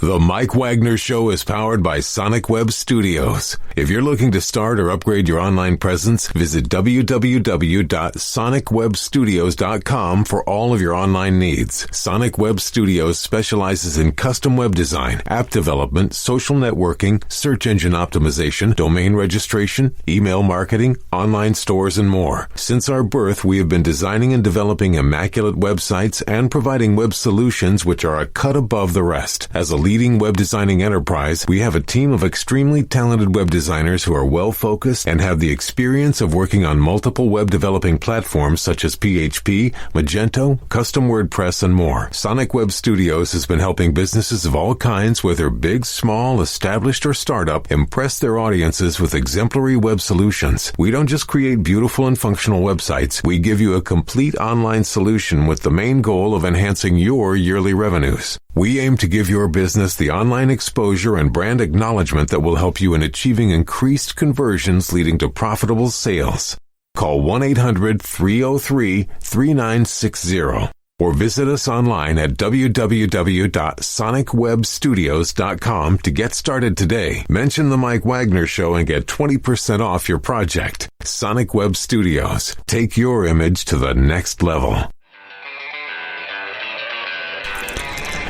The Mike Wagner Show is powered by Sonic Web Studios. If you're looking to start or upgrade your online presence, visit www.sonicwebstudios.com for all of your online needs. Sonic Web Studios specializes in custom web design, app development, social networking, search engine optimization, domain registration, email marketing, online stores, and more. Since our birth, we have been designing and developing immaculate websites and providing web solutions which are a cut above the rest. As a leading web designing enterprise, we have a team of extremely talented web designers who are well-focused and have the experience of working on multiple web developing platforms such as PHP, Magento, custom WordPress, and more. Sonic Web Studios has been helping businesses of all kinds, whether big, small, established, or startup, impress their audiences with exemplary web solutions. We don't just create beautiful and functional websites. We give you a complete online solution with the main goal of enhancing your yearly revenues. We aim to give your business the online exposure and brand acknowledgement that will help you in achieving increased conversions leading to profitable sales. Call 1-800-303-3960 or visit us online at www.sonicwebstudios.com to get started today. Mention the Mike Wagner Show and get 20% off your project. Sonic Web Studios. Take your image to the next level.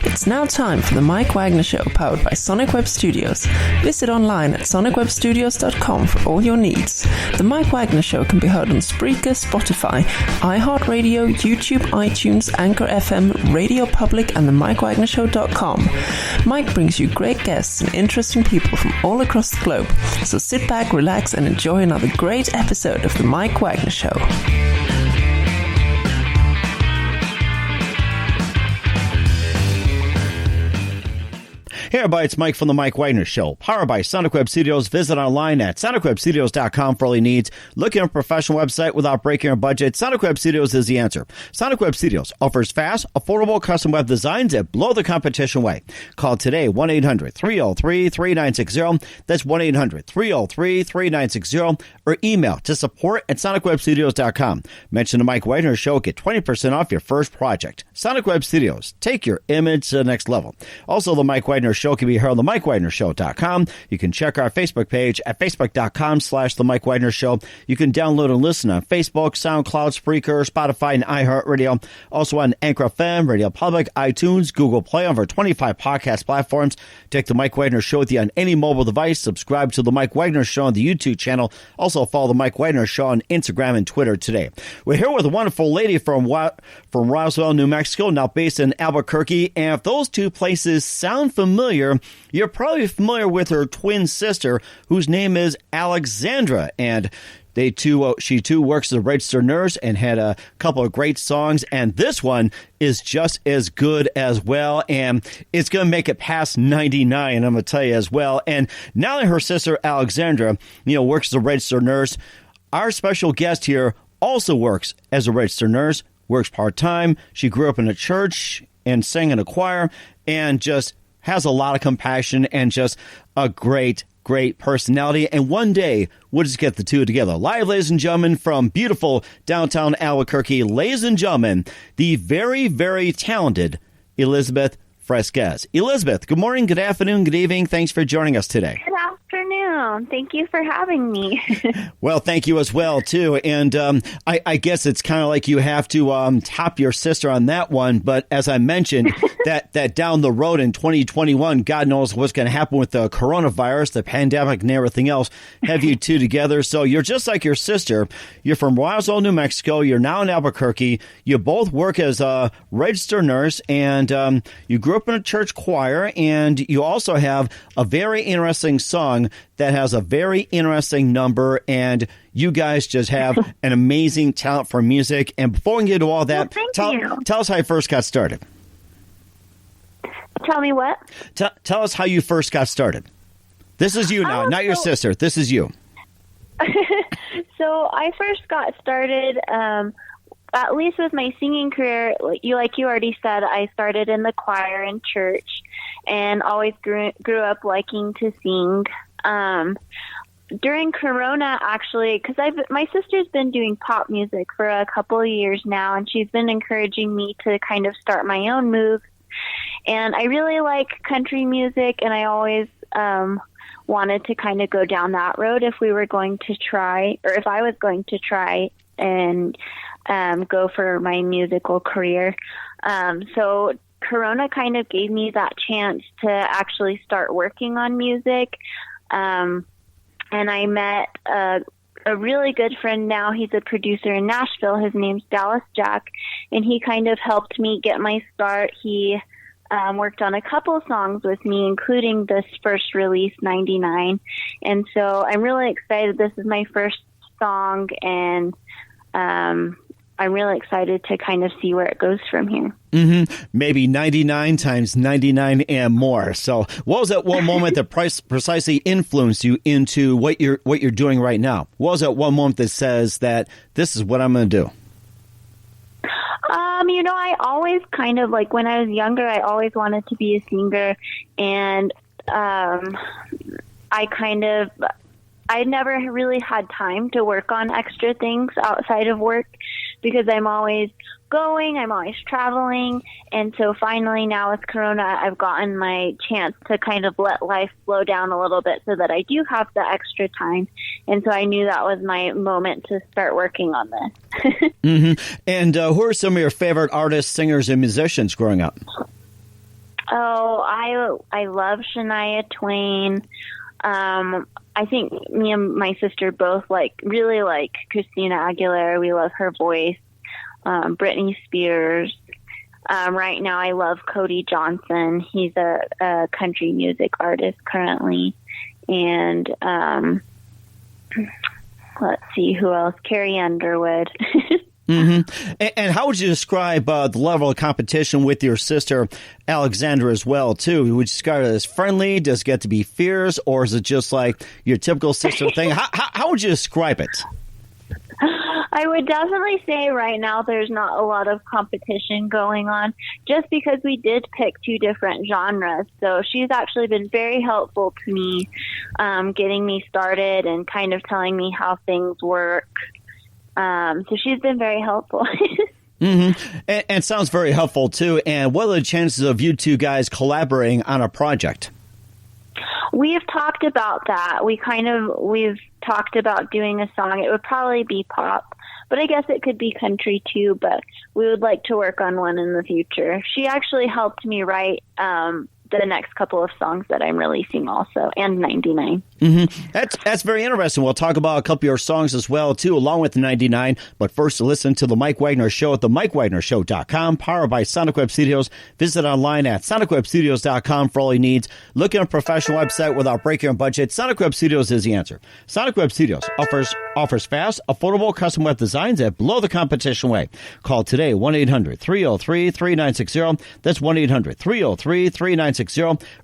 It's now time for the Mike Wagner Show, powered by Sonic Web Studios. Visit online at sonicwebstudios.com for all your needs. The Mike Wagner Show can be heard on Spreaker, Spotify, iHeartRadio, YouTube, iTunes, Anchor FM, Radio Public, and themikewagnershow.com. Mike brings you great guests and interesting people from all across the globe. So sit back, relax, and enjoy another great episode of the Mike Wagner Show. Hey everybody, it's Mike from the Mike Wagner Show, powered by Sonic Web Studios. Visit online at sonicwebstudios.com for all your needs. Looking at a professional website without breaking your budget? Sonic Web Studios is the answer. Sonic Web Studios offers fast, affordable custom web designs that blow the competition away. Call today, 1-800-303-3960. That's 1-800-303-3960. Or email to support@sonicwebstudios.com. Mention the Mike Wagner Show, get 20% off your first project. Sonic Web Studios, take your image to the next level. Also, the Mike Wagner Show can be heard on the MikeWagnerShow.com. You can check our Facebook page at facebook.com/The Mike Wagner Show. You can download and listen on Facebook, SoundCloud, Spreaker, Spotify, and iHeartRadio. Also on Anchor FM, Radio Public, iTunes, Google Play, over 25 podcast platforms. Take the Mike Wagner Show with you on any mobile device. Subscribe to the Mike Wagner Show on the YouTube channel. Also follow the Mike Wagner Show on Instagram and Twitter today. We're here with a wonderful lady from Roswell, New Mexico, now based in Albuquerque. And if those two places sound familiar, you're probably familiar with her twin sister, whose name is Alexandra. And she too works as a registered nurse and had a couple of great songs. And this one is just as good as well. And it's going to make it past 99, I'm going to tell you as well. And now that her sister Alexandra, works as a registered nurse, our special guest here also works as a registered nurse, works part-time. She grew up in a church and sang in a choir and just has a lot of compassion and just a great personality. And one day, we'll just get the two together. Live, ladies and gentlemen, from beautiful downtown Albuquerque, ladies and gentlemen, the very, very talented Elizabeth Fresquez. Elizabeth, good morning, good afternoon, good evening. Thanks for joining us today. Good afternoon. Thank you for having me. Well, thank you as well, too. And I guess it's kind of like you have to top your sister on that one. But as I mentioned, that down the road in 2021, God knows what's going to happen with the coronavirus, the pandemic, and everything else. Have you two together? So you're just like your sister. You're from Roswell, New Mexico. You're now in Albuquerque. You both work as a registered nurse, and you grew up in a church choir, and you also have a very interesting song that has a very interesting number, and you guys just have an amazing talent for music. And before we get into all that, tell us how you first got started. Tell me what? Tell us how you first got started. This is you now, not your sister. This is you. So I first got started, at least with my singing career, like you already said, I started in the choir in church and always grew up liking to sing. During Corona, actually, because my sister's been doing pop music for a couple of years now, and she's been encouraging me to kind of start my own moves. And I really like country music, and I always wanted to kind of go down that road if we were going to try, or if I was going to try and go for my musical career. So Corona kind of gave me that chance to actually start working on music. And I met a really good friend now. He's a producer in Nashville. His name's Dallas Jack, and he kind of helped me get my start. He worked on a couple songs with me, including this first release, 99. And so I'm really excited. This is my first song, and I'm really excited to kind of see where it goes from here. Maybe 99 times 99 and more. So what was that one moment that precisely influenced you into what you're doing right now? What was that one moment that says that this is what I'm going to do? I always kind of, like, when I was younger, I always wanted to be a singer, and I never really had time to work on extra things outside of work because I'm always going, I'm always traveling. And so finally now with Corona, I've gotten my chance to kind of let life slow down a little bit so that I do have the extra time. And so I knew that was my moment to start working on this. And who are some of your favorite artists, singers, and musicians growing up? Oh, I love Shania Twain. I think me and my sister both really like Christina Aguilera. We love her voice. Britney Spears. Right now I love Cody Johnson. He's a country music artist currently. And let's see who else. Carrie Underwood. And how would you describe the level of competition with your sister, Alexandra, as well, too? Would you describe it as friendly? Does it get to be fierce? Or is it just like your typical sister thing? How would you describe it? I would definitely say right now there's not a lot of competition going on just because we did pick two different genres. So she's actually been very helpful to me, getting me started and kind of telling me how things work. So she's been very helpful. And sounds very helpful, too. And what are the chances of you two guys collaborating on a project? We've talked about that. We've talked about doing a song. It would probably be pop, but I guess it could be country too, but we would like to work on one in the future. She actually helped me write the next couple of songs that I'm releasing also, and 99. That's very interesting. We'll talk about a couple of your songs as well, too, along with the 99. But first, listen to The Mike Wagner Show at themikewagnershow.com, powered by Sonic Web Studios. Visit online at sonicwebstudios.com for all your needs. Looking at a professional website without breaking your budget? Sonic Web Studios is the answer. Sonic Web Studios offers fast, affordable custom web designs at below the competition rate. Call today, 1-800-303-3960. That's 1-800-303-3960.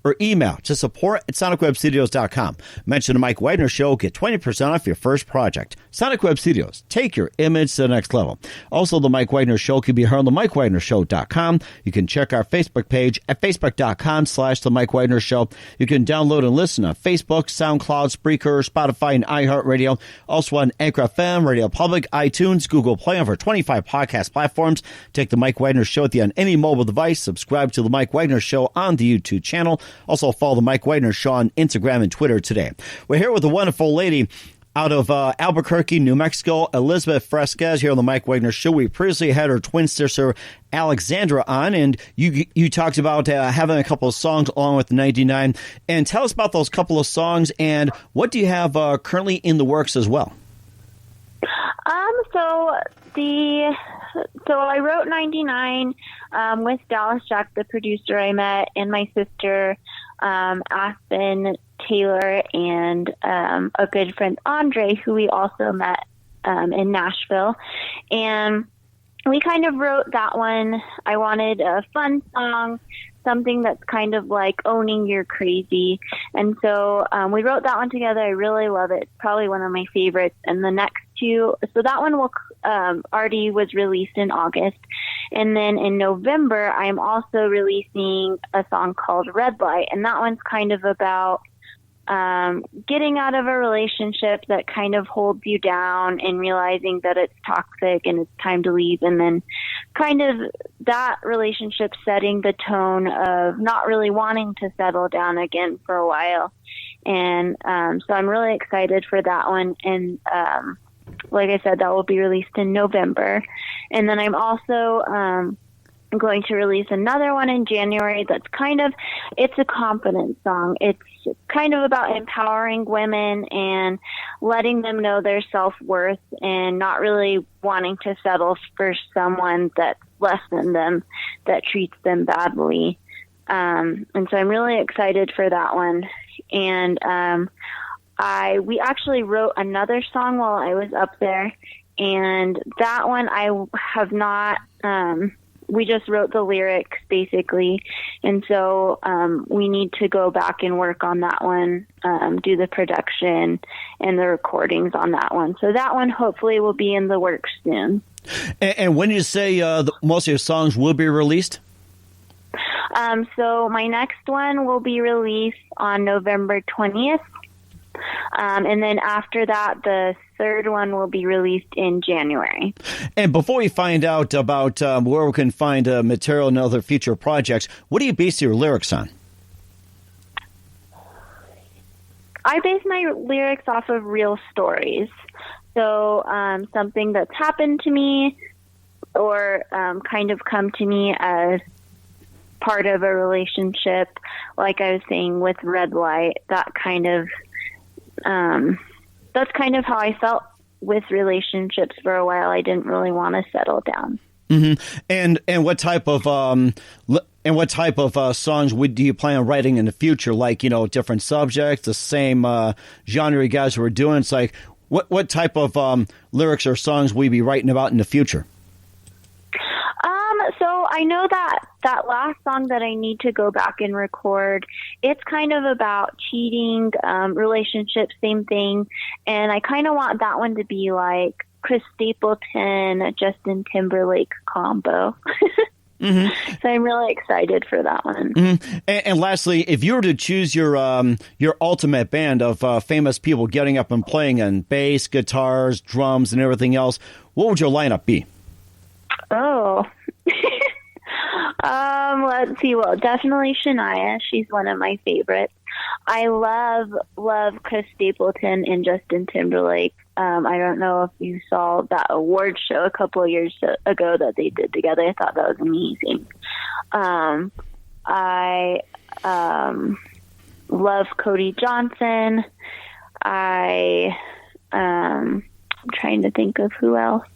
Or email to support@sonicwebstudios.com. Mention the Mike Wagner Show. Get 20% off your first project. Sonic Web Studios. Take your image to the next level. Also, the Mike Wagner Show can be heard on themikewagnershow.com. You can check our Facebook page at facebook.com/The Mike Wagner Show. You can download and listen on Facebook, SoundCloud, Spreaker, Spotify, and iHeartRadio. Also on Anchor FM, Radio Public, iTunes, Google Play, over 25 podcast platforms. Take the Mike Wagner Show with you on any mobile device. Subscribe to the Mike Wagner Show on the YouTube channel. Also follow the Mike Wagner Show on Instagram and Twitter today. We're here with a wonderful lady out of Albuquerque, New Mexico, Elizabeth Fresquez, here on the Mike Wagner Show. We previously had her twin sister, Alexandra, on, and you talked about having a couple of songs along with 99. And tell us about those couple of songs, and what do you have currently in the works as well? So I wrote 99 with Dallas Jack, the producer I met, and my sister, Aspen Taylor, and a good friend, Andre, who we also met in Nashville. And we kind of wrote that one. I wanted a fun song, something that's kind of like owning your crazy. And so we wrote that one together. I really love it. It's probably one of my favorites. And the next two, so that one already was released in August. And then in November, I'm also releasing a song called Red Light. And that one's kind of about getting out of a relationship that kind of holds you down and realizing that it's toxic and it's time to leave, and then kind of that relationship setting the tone of not really wanting to settle down again for a while. And so I'm really excited for that one. And like I said, that will be released in November. And then I'm also going to release another one in January that's it's a confidence song. It's kind of about empowering women and letting them know their self-worth and not really wanting to settle for someone that's less than them, that treats them badly. And so I'm really excited for that one. And we actually wrote another song while I was up there, and that one I have not we just wrote the lyrics basically, and so we need to go back and work on that one, do the production and the recordings on that one. So that one hopefully will be in the works soon. And when you say most of your songs will be released? So my next one will be released on November 20th. And then after that, the third one will be released in January. And before we find out about where we can find material and other future projects, what do you base your lyrics on? I base my lyrics off of real stories. So something that's happened to me or kind of come to me as part of a relationship, like I was saying with Red Light, that kind of that's kind of how I felt with relationships for a while. I didn't really want to settle down. Mm-hmm. And what type of songs do you plan on writing in the future? Like, different subjects, the same genre you guys were doing. It's like, what type of lyrics or songs will you be writing about in the future? So I know that last song that I need to go back and record, it's kind of about cheating, relationships, same thing. And I kind of want that one to be like Chris Stapleton, Justin Timberlake combo. Mm-hmm. So I'm really excited for that one. Mm-hmm. And lastly, if you were to choose your ultimate band of famous people getting up and playing on bass, guitars, drums, and everything else, what would your lineup be? Oh, let's see. Well, definitely Shania. She's one of my favorites. I love Chris Stapleton and Justin Timberlake. I don't know if you saw that award show a couple of years ago that they did together. I thought that was amazing. I love Cody Johnson. I'm trying to think of who else.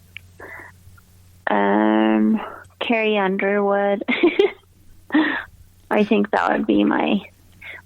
Carrie Underwood. I think that would be my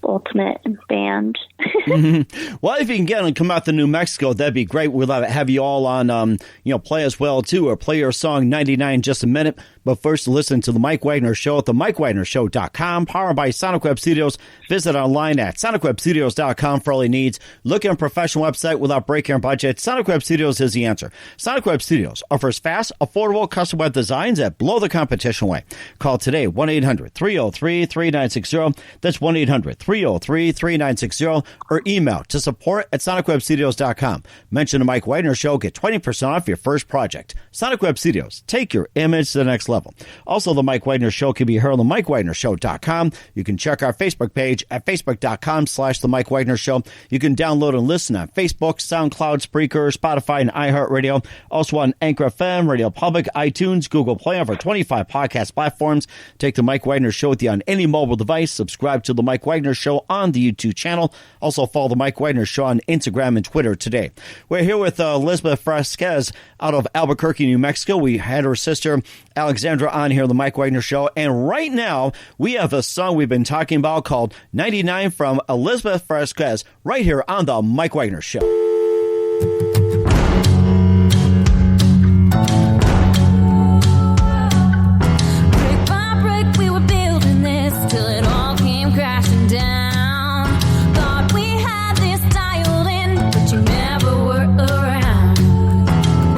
ultimate band. Mm-hmm. Well, if you can get and come out to New Mexico, that'd be great. We'll have you all on, play as well too, or play your song 99 in just a minute. But first, listen to the Mike Wagner Show at the MikeWagnerShow.com, powered by Sonic Web Studios. Visit online at SonicWebStudios.com for all your needs. Look at a professional website without breaking your budget. Sonic Web Studios is the answer. Sonic Web Studios offers fast, affordable, custom web designs that blow the competition away. Call today, 1-800-303-3960. That's 1-800-303-3960. Or email to support@SonicWebStudios.com. Mention the Mike Wagner Show. Get 20% off your first project. Sonic Web Studios. Take your image to the next level. Also, the Mike Wagner Show can be heard on the MikeWagnerShow.com. You can check our Facebook page at Facebook.com/The Mike Wagner Show. You can download and listen on Facebook, SoundCloud, Spreaker, Spotify, and iHeartRadio. Also on Anchor FM, Radio Public, iTunes, Google Play, over 25 podcast platforms. Take the Mike Wagner Show with you on any mobile device. Subscribe to the Mike Wagner Show on the YouTube channel. Also follow the Mike Wagner Show on Instagram and Twitter today. We're here with Elizabeth Fresquez out of Albuquerque, New Mexico. We had her sister, Alexandra, on here on the Mike Wagner Show. And right now, we have a song we've been talking about called 99 from Elizabeth Fresquez right here on the Mike Wagner Show. Brick by brick, we were building this till it all came crashing down. Thought we had this dialed in, but you never were around.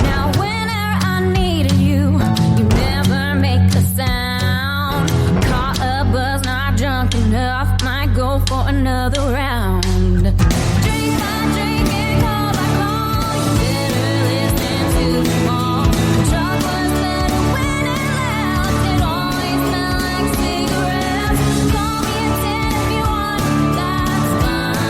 Now whenever I needed you, you never make a sound. Caught a buzz, not drunk enough, might go for for another round. Drink by drink and call by call. You better listen to them all. The truck was better when it left. It always smelled like cigarettes. Call me at 10 if you want, that's fine.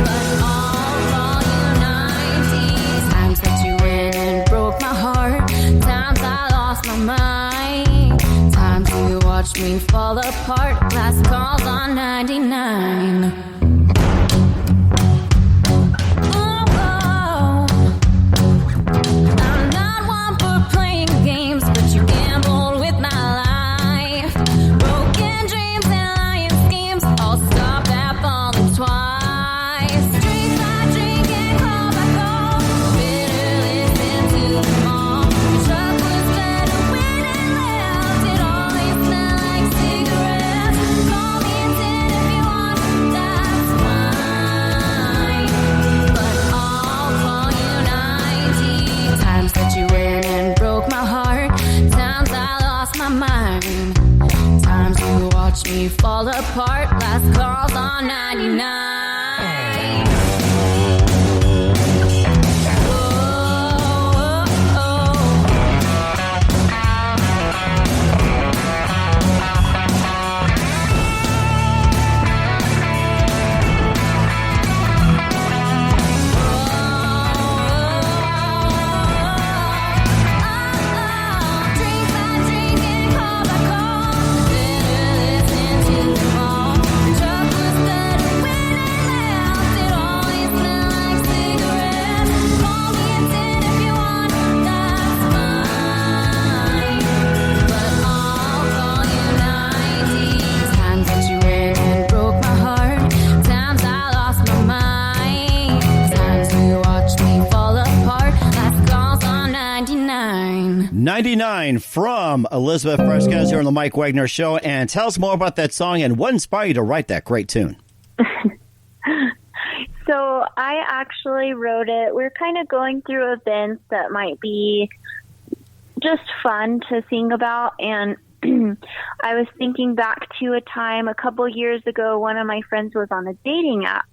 But I'll call you 90 times that you went and broke my heart. Times I lost my mind. Times you watched me fall apart. Last calls on 99. Oh, oh. I'm not one for playing games, but you gambled with my life. Broken dreams and lying schemes all stopped at falling twice. Drink by drink and call by call. Better listen to them all. The truck was better when it left. It always smelled like cigarettes. Call me at 10 if you want, that's fine. But I'll call you 90 times that you went and broke my heart. Times I lost my mind. Times you watched me fall apart. Last calls on 99. Oh, oh, oh. Drink by drink and call by call. Better listen to them all. The truck was better when it left. It always smelled like cigarettes. Call me at 10 if you want, that's fine. But I'll call you 90 times that you went and broke my heart. Times I lost my mind. Times you watched me fall apart. Last calls on 99. 99 from Elizabeth Fresquez here on the Mike Wagner Show. And tell us more about that song and what inspired you to write that great tune. So I actually wrote it. We're kind of going through events that might be just fun to sing about. And I was thinking back to a time a couple years ago, one of my friends was on a dating app.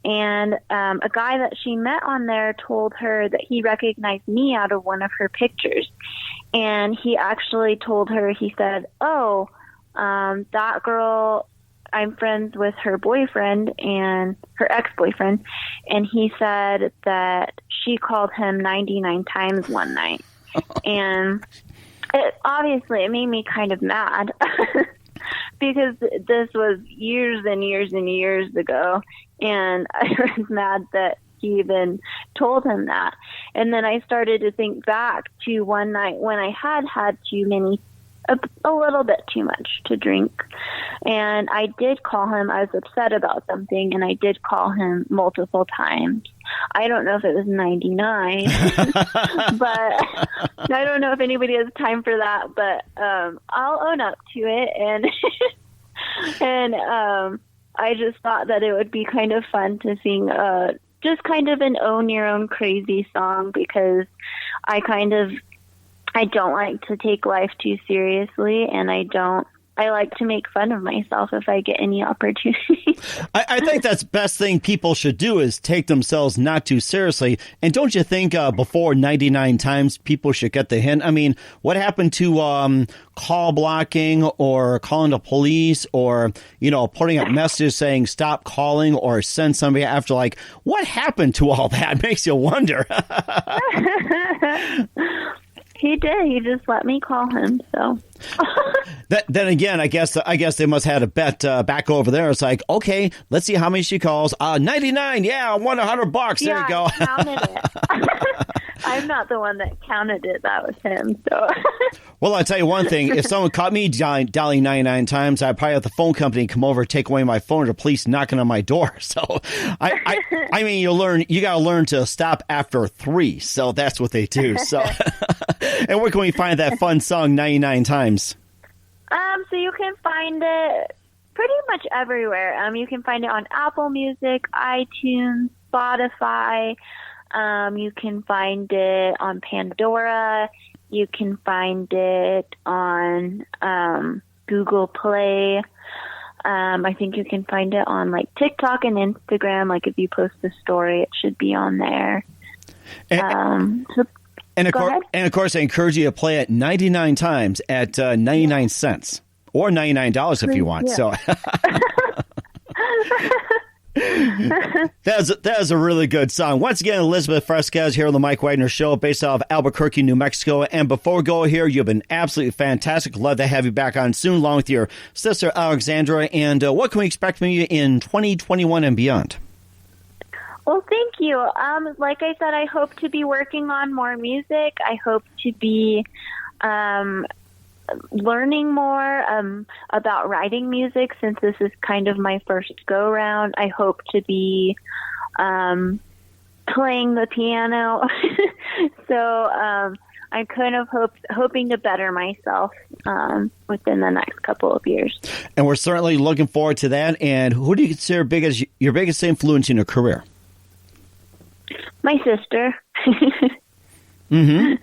And a guy that she met on there told her that he recognized me out of one of her pictures. And he actually told her, he said, oh, that girl, I'm friends with her boyfriend and her ex-boyfriend. And he said that she called him 99 times one night. And it made me kind of mad because this was years and years and years ago. And I was mad that he even told him that. And then I started to think back to one night when I had too many, a little bit too much to drink. And I did call him. I was upset about something, and I did call him multiple times. I don't know if it was 99, but I don't know if anybody has time for that, but I'll own up to it. And I just thought that it would be kind of fun to sing just kind of an own your own crazy song, because I don't like to take life too seriously, and I like to make fun of myself if I get any opportunity. I think that's the best thing people should do is take themselves not too seriously. And don't you think before 99 times people should get the hint? I mean, what happened to call blocking or calling the police or, putting up messages saying stop calling or send somebody after? Like, what happened to all that? It makes you wonder. He did. He just let me call him. So then again, I guess they must have had a bet back over there. It's like, okay, let's see how many she calls. 99. Yeah, I won $100. There you go. I counted it. I'm not the one that counted it. That was him. So. Well, I'll tell you one thing. If someone caught me dialing 99 times, I'd probably have the phone company come over, take away my phone, or the police knocking on my door. So, I mean, you got to learn to stop after 3. So that's what they do. So, and where can we find that fun song 99 times? So you can find it pretty much everywhere. You can find it on Apple Music, iTunes, Spotify. You can find it on Pandora. You can find it on Google Play. I think you can find it on like TikTok and Instagram. Like if you post a story, it should be on there. And of course, I encourage you to play it 99 times at 99 cents or $99 if you want. Yeah. So that is a really good song. Once again, Elizabeth Fresquez here on the Mike Wagner Show, based out of Albuquerque, New Mexico. And before we go here, you've been absolutely fantastic. Love to have you back on soon, along with your sister Alexandra. And what can we expect from you in 2021 and beyond? Well, thank you. Like I said, I hope to be working on more music. I hope to be learning more about writing music, since this is kind of my first go-round. I hope to be playing the piano. So I'm kind of hoping to better myself within the next couple of years. And we're certainly looking forward to that. And who do you consider your biggest influence in your career? My sister. Mm-hmm.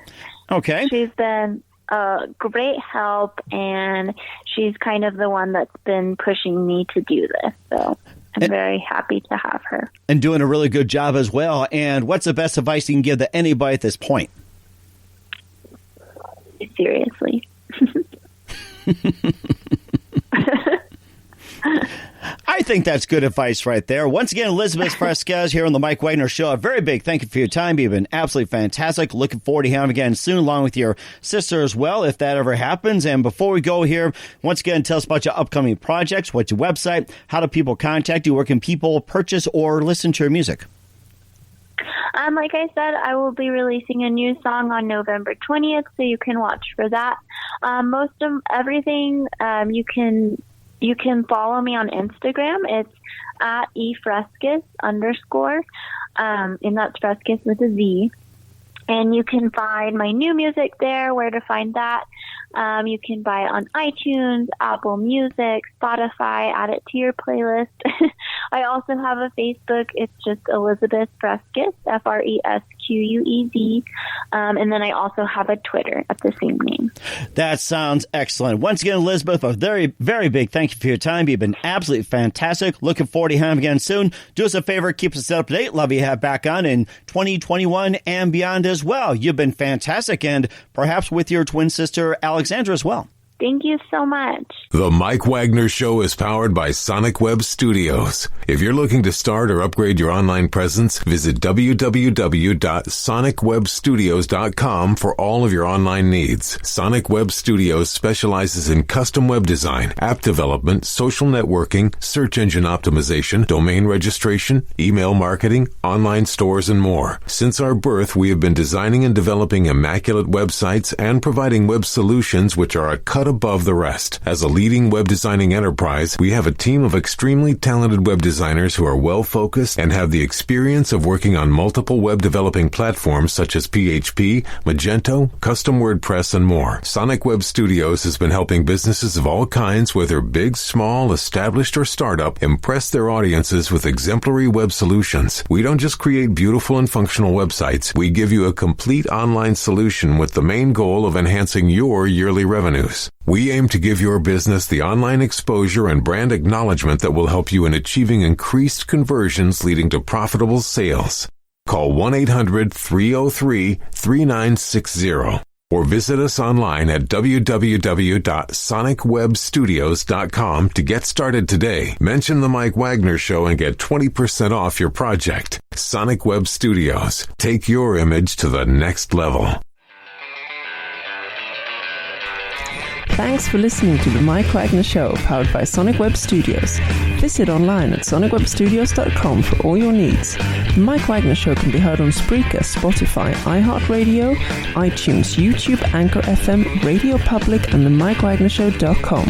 Okay. She's been a great help, and she's kind of the one that's been pushing me to do this. So I'm very happy to have her. And doing a really good job as well. And what's the best advice you can give to anybody at this point? Seriously. I think that's good advice right there. Once again, Elizabeth Fresquez here on the Mike Wagner Show. A very big thank you for your time. You've been absolutely fantastic. Looking forward to having you again soon, along with your sister as well, if that ever happens. And before we go here, once again, tell us about your upcoming projects. What's your website? How do people contact you? Where can people purchase or listen to your music? Like I said, I will be releasing a new song on November 20th, so you can watch for that. Most of everything, you can follow me on Instagram. It's at @efresquez_, and that's Fresquez with a Z. And you can find my new music there. Where to find that? You can buy it on iTunes, Apple Music, Spotify, add it to your playlist. I also have a Facebook. It's just Elizabeth Fresquez, Fresquez. And then I also have a Twitter at the same name. That sounds excellent. Once again, Elizabeth, a very, very big thank you for your time. You've been absolutely fantastic. Looking forward to having you again soon. Do us a favor, keep us up to date. Love you to have back on in 2021 and beyond as well. You've been fantastic, and perhaps with your twin sister, Alexandra, as well. Thank you so much. The Mike Wagner Show is powered by Sonic Web Studios. If you're looking to start or upgrade your online presence, visit www.sonicwebstudios.com for all of your online needs. Sonic Web Studios specializes in custom web design, app development, social networking, search engine optimization, domain registration, email marketing, online stores, and more. Since our birth, we have been designing and developing immaculate websites and providing web solutions which are a cut above the rest. As a leading web designing enterprise, we have a team of extremely talented web designers who are well-focused and have the experience of working on multiple web developing platforms such as PHP, Magento, custom WordPress, and more. Sonic Web Studios has been helping businesses of all kinds, whether big, small, established, or startup, impress their audiences with exemplary web solutions. We don't just create beautiful and functional websites. We give you a complete online solution with the main goal of enhancing your yearly revenues. We aim to give your business the online exposure and brand acknowledgement that will help you in achieving increased conversions leading to profitable sales. Call 1-800-303-3960 or visit us online at www.sonicwebstudios.com to get started today. Mention the Mike Wagner Show and get 20% off your project. Sonic Web Studios. Take your image to the next level. Thanks for listening to The Mike Wagner Show, powered by Sonic Web Studios. Visit online at sonicwebstudios.com for all your needs. The Mike Wagner Show can be heard on Spreaker, Spotify, iHeartRadio, iTunes, YouTube, Anchor FM, Radio Public, and themikewagnershow.com.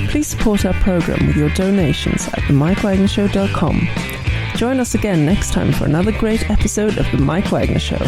Please support our program with your donations at themikewagnershow.com. Join us again next time for another great episode of The Mike Wagner Show.